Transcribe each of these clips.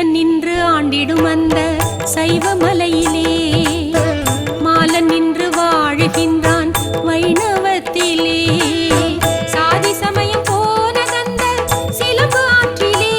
வேலன் நின்று ஆண்டிடும் அந்த சைவ மலையிலே மாலன் நின்று வாழுகின்றான் வைணவத்திலே. சாதி சமயம் போன கந்த சிலம்பு ஆற்றிலே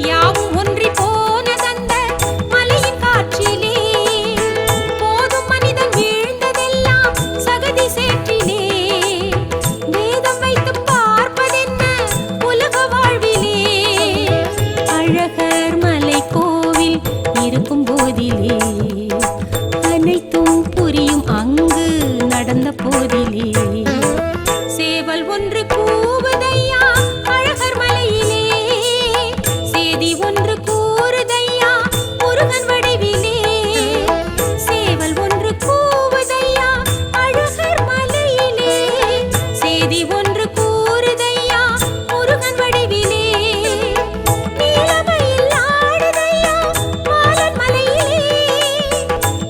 யாவும் ஒன்றி போன கந்த மலையின் காற்றிலே போதும் மனிதன் வீழ்ந்ததெல்லாம் சகதி சேற்றிலே வேதம் வைத்து பார்ப்பதென்ன உலக வாழ்விலே. அழகர் மலை கோவில் இருக்கும் போதிலே அனைத்தும் புரியும் அங்கு நடந்த போதிலே. சேவல் ஒன்று கூவுதையா அழகர் மலையிலே சேதி ஒன்று கூறுதையா முருகன் வடிவிலே. சேவல் ஒன்று கூவுதையா அழகர் மலையிலே சேதி ஒன்று கூறுதையா முருகன் வடிவிலே. நீலமயில் ஆடுதையா மாலன் மலையிலே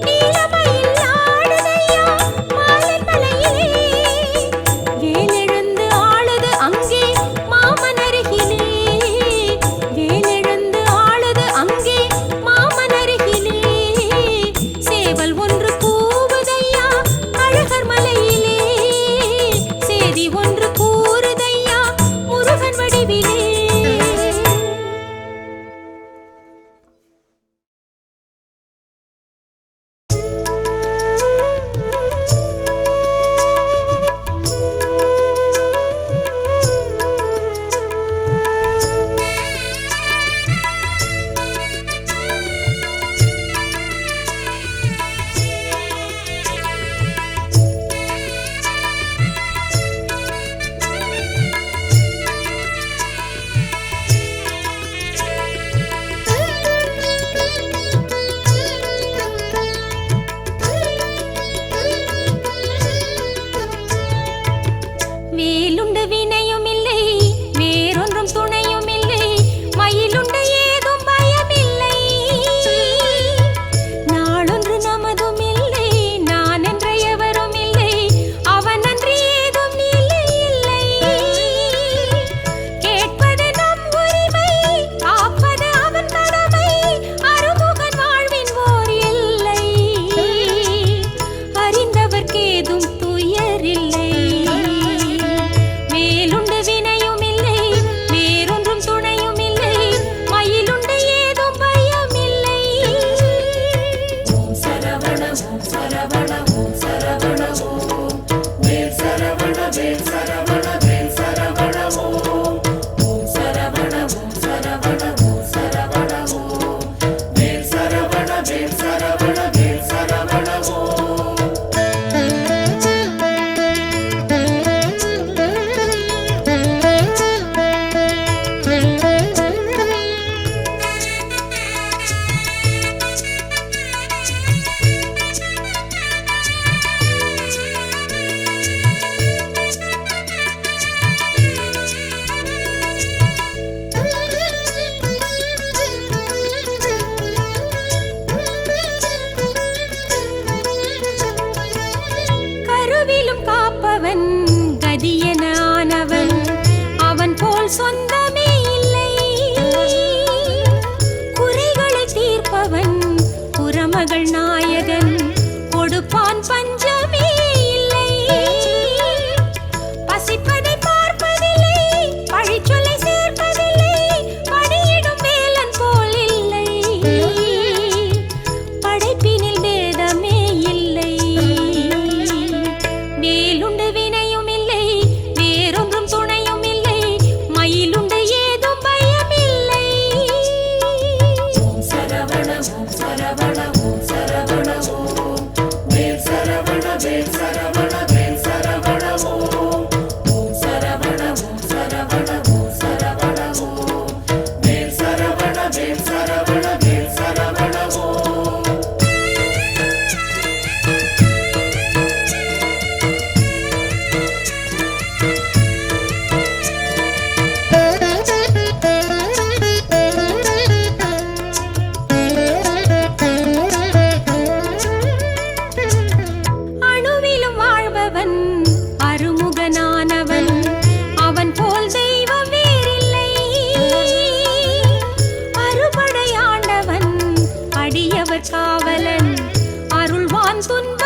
நீலமயில் ஆடுதையா மாலன் மலையிலே. வேலெழுந்து ஆளுது அங்கே மாமன் அருகிலே வேலெழுந்து ஆளுது அங்கே மாமன் அருகிலே. சேவல் ஒன்று கூவுதையா அழகர் மலையிலே சேதி ஒன்று கூறுதையா முருகன் வடிவிலே. வேலுண்டு வினையும் இல்லை வேறொன்றும் துணையும் இல்லை மயிலுண்டு ஏதும் பயமில்லை. நாளொன்று நமதும் இல்லை நான் என்ற எவரும் இல்லை அவன் அன்றி ஏதும் நிலை இல்லை. கேட்பது நம் உரிமை காப்பது அவன் கடமை அருமுகன் வாழ்வின் ஓர் எல்லை. அறிந்தவர்க்கு ஏதும் துயரில்லை. வேலுண்டு வினையும் இல்லை வேறொன்றும் துணையும் இல்லை மயிலுண்டு ஏதும் பயமில்லை. ஓம் சரவண ஓம் சரவண ஓம் சரவண ஓம் வேல் சரவண வேல் சரவண வேல் சரவண ஓம். ஓம் சரவண ஓம் சரவண ஓம் சரவண ஓம் வேல் சரவண வேல் சரவண வேல் சரவண ஓம். கருவிலும் காப்பவன் கதியென ஆனவன் அவன் போல் சொந்தமே இல்லை. குறைகளை தீர்ப்பவன் புறமகள் நாயகன் கொடுப்பான் பஞ்சமே இல்லை. பசிப்பதை பார்ப்பதில்லை பழிச்சொல்லை சேர்ப்பதில்லை பணியிடும் வேலன் போல் இல்லை. படைப்பினில் வேதமே இல்லை. வேலுண்டு வினையும் இல்லை வேறொன்றும் துணையும் இல்லை மயிலுண்டு ஏதும் பயமில்லை. ஓம் சரவண ஓம் சரவண ஓம் சரவண ஓம் வேல் சரவண காவலன் அருள்வான் துன்ப